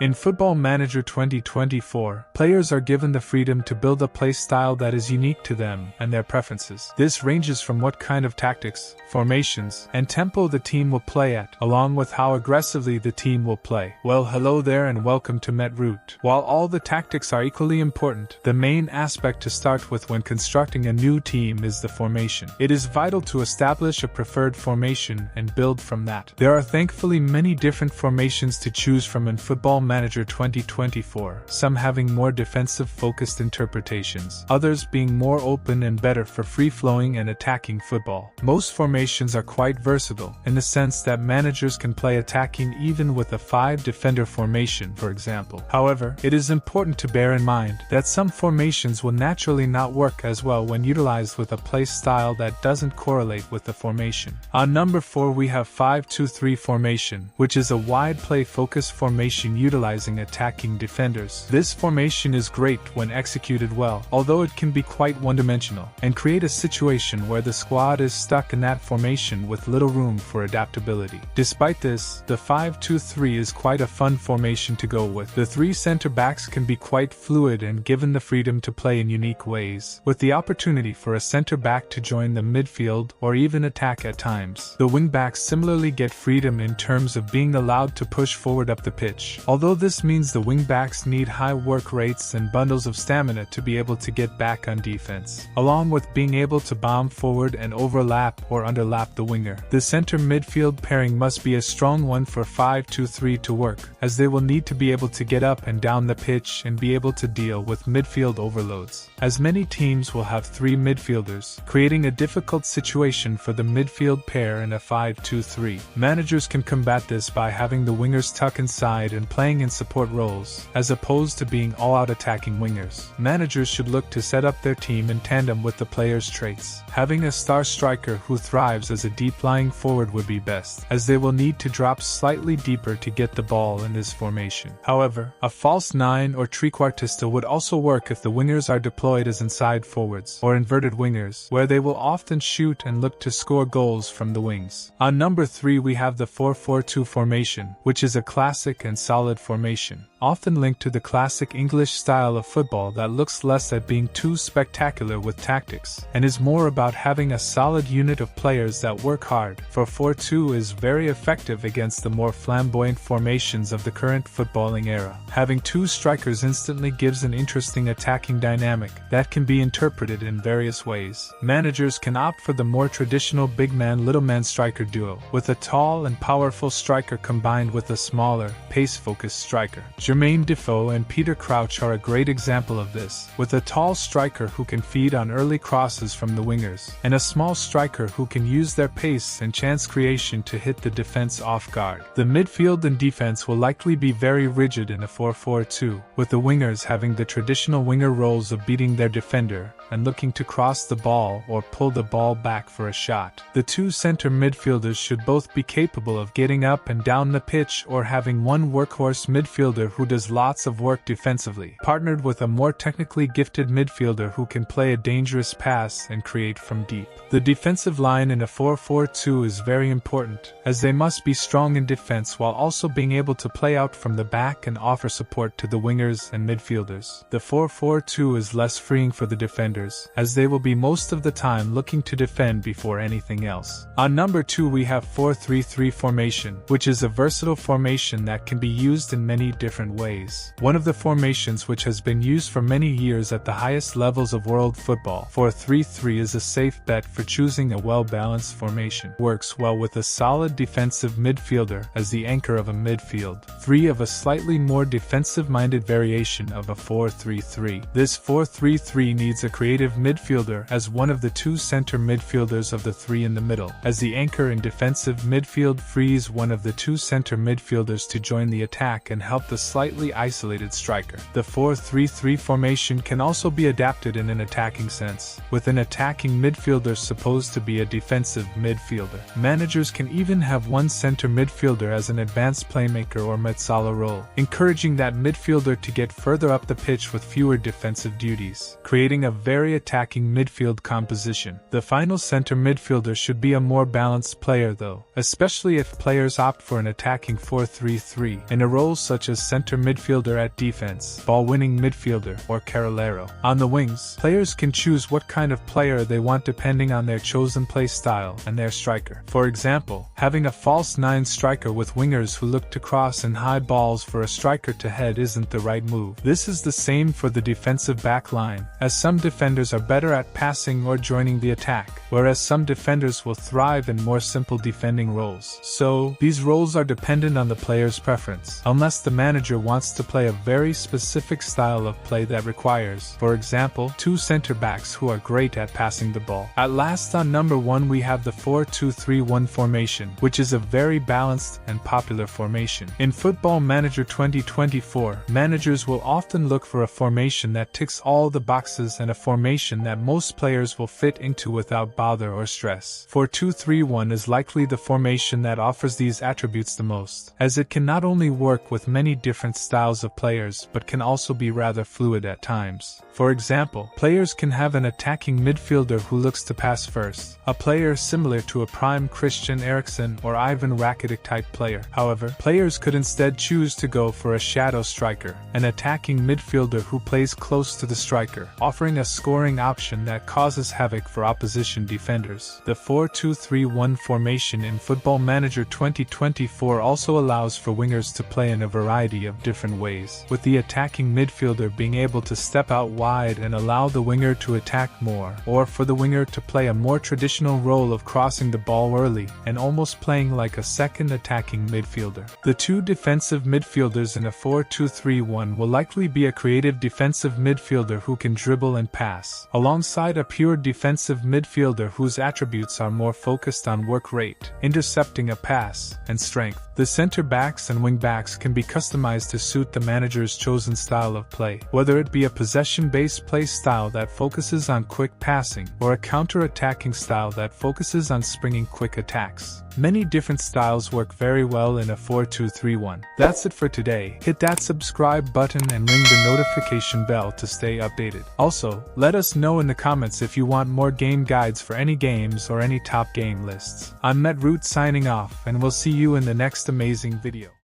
In Football Manager 2024, players are given the freedom to build a play style that is unique to them and their preferences. This ranges from what kind of tactics, formations, and tempo the team will play at, along with how aggressively the team will play. Well, hello there and welcome to Metroot. While all the tactics are equally important, the main aspect to start with when constructing a new team is the formation. It is vital to establish a preferred formation and build from that. There are thankfully many different formations to choose from in Football Manager 2024, some having more defensive-focused interpretations, others being more open and better for free-flowing and attacking football. Most formations are quite versatile, in the sense that managers can play attacking even with a 5-defender formation, for example. However, it is important to bear in mind that some formations will naturally not work as well when utilized with a play style that doesn't correlate with the formation. On number 4 we have 5-2-3 formation, which is a wide play-focused formation utilizing attacking defenders. This formation is great when executed well, although it can be quite one-dimensional, and create a situation where the squad is stuck in that formation with little room for adaptability. Despite this, the 5-2-3 is quite a fun formation to go with. The 3 center-backs can be quite fluid and given the freedom to play in unique ways, with the opportunity for a center-back to join the midfield or even attack at times. The wing-backs similarly get freedom in terms of being allowed to push forward up the pitch, although this means the wing-backs need high work rates and bundles of stamina to be able to get back on defense, along with being able to bomb forward and overlap or underlap the winger. The center midfield pairing must be a strong one for 5-2-3 to work, as they will need to be able to get up and down the pitch and be able to deal with midfield overloads, as many teams will have 3 midfielders, creating a difficult situation for the midfield pair in a 5-2-3. Managers can combat this by having the wingers tuck inside and playing in support roles, as opposed to being all-out attacking wingers. Managers should look to set up their team in tandem with the player's traits. Having a star striker who thrives as a deep-lying forward would be best, as they will need to drop slightly deeper to get the ball in this formation. However, a false 9 or trequartista would also work if the wingers are deployed as inside forwards, or inverted wingers, where they will often shoot and look to score goals from the wings. On number 3 we have the 4-4-2 formation, which is a classic and solid formation, often linked to the classic English style of football that looks less at being too spectacular with tactics, and is more about having a solid unit of players that work hard. 4-4-2 is very effective against the more flamboyant formations of the current footballing era. Having 2 strikers instantly gives an interesting attacking dynamic that can be interpreted in various ways. Managers can opt for the more traditional big man-little man striker duo, with a tall and powerful striker combined with a smaller, pace-focused striker. Jermaine Defoe and Peter Crouch are a great example of this, with a tall striker who can feed on early crosses from the wingers, and a small striker who can use their pace and chance creation to hit the defense off guard. The midfield and defense will likely be very rigid in a 4-4-2, with the wingers having the traditional winger roles of beating their defender and looking to cross the ball or pull the ball back for a shot. The 2 center midfielders should both be capable of getting up and down the pitch or having one workhorse midfielder who does lots of work defensively, partnered with a more technically gifted midfielder who can play a dangerous pass and create from deep. The defensive line in a 4-4-2 is very important, as they must be strong in defense while also being able to play out from the back and offer support to the wingers and midfielders. The 4-4-2 is less freeing for the defenders, as they will be most of the time looking to defend before anything else. On number 2 we have 4-3-3 formation, which is a versatile formation that can be used in many different ways. One of the formations which has been used for many years at the highest levels of world football, 4-3-3 is a safe bet for choosing a well-balanced formation. Works well with a solid defensive midfielder as the anchor of a midfield, 3 of a slightly more defensive-minded variation of a 4-3-3. This 4-3-3 needs a creative midfielder as one of the 2 center midfielders of the 3 in the middle, as the anchor in defensive midfield frees one of the 2 center midfielders to join the attack and help the slightly isolated striker. The 4-3-3 formation can also be adapted in an attacking sense, with an attacking midfielder supposed to be a defensive midfielder. Managers can even have one center midfielder as an advanced playmaker or mezzala role, encouraging that midfielder to get further up the pitch with fewer defensive duties, creating a very attacking midfield composition. The final center midfielder should be a more balanced player though, especially if players opt for an attacking 4-3-3, in a role roles such as center midfielder at defense, ball-winning midfielder, or carrilero. On the wings, players can choose what kind of player they want depending on their chosen play style and their striker. For example, having a false 9 striker with wingers who look to cross and high balls for a striker to head isn't the right move. This is the same for the defensive back line, as some defenders are better at passing or joining the attack, whereas some defenders will thrive in more simple defending roles. So, these roles are dependent on the player's preference, unless the manager wants to play a very specific style of play that requires, for example, 2 center backs who are great at passing the ball. At last, on number 1 we have the 4-2-3-1 formation, which is a very balanced and popular formation. In Football Manager 2024, managers will often look for a formation that ticks all the boxes and a formation that most players will fit into without bother or stress. 4-2-3-1 is likely the formation that offers these attributes the most, as it can not only work with many different styles of players but can also be rather fluid at times. For example, players can have an attacking midfielder who looks to pass first, a player similar to a prime Christian Eriksen or Ivan Rakitic type player. However, players could instead choose to go for a shadow striker, an attacking midfielder who plays close to the striker, offering a scoring option that causes havoc for opposition defenders. The 4-2-3-1 formation in Football Manager 2024 also allows for wingers to play in a variety of different ways, with the attacking midfielder being able to step out wide and allow the winger to attack more, or for the winger to play a more traditional role of crossing the ball early and almost playing like a second attacking midfielder. The 2 defensive midfielders in a 4-2-3-1 will likely be a creative defensive midfielder who can dribble and pass, alongside a pure defensive midfielder whose attributes are more focused on work rate, intercepting a pass, and strength. The center backs and wing backs can be customized to suit the manager's chosen style of play, whether it be a possession-based play style that focuses on quick passing, or a counter-attacking style that focuses on springing quick attacks. Many different styles work very well in a 4-2-3-1. That's it for today. Hit that subscribe button and ring the notification bell to stay updated. Also, let us know in the comments if you want more game guides for any games or any top game lists. I'm Metroot signing off, and we'll see you in the next amazing video.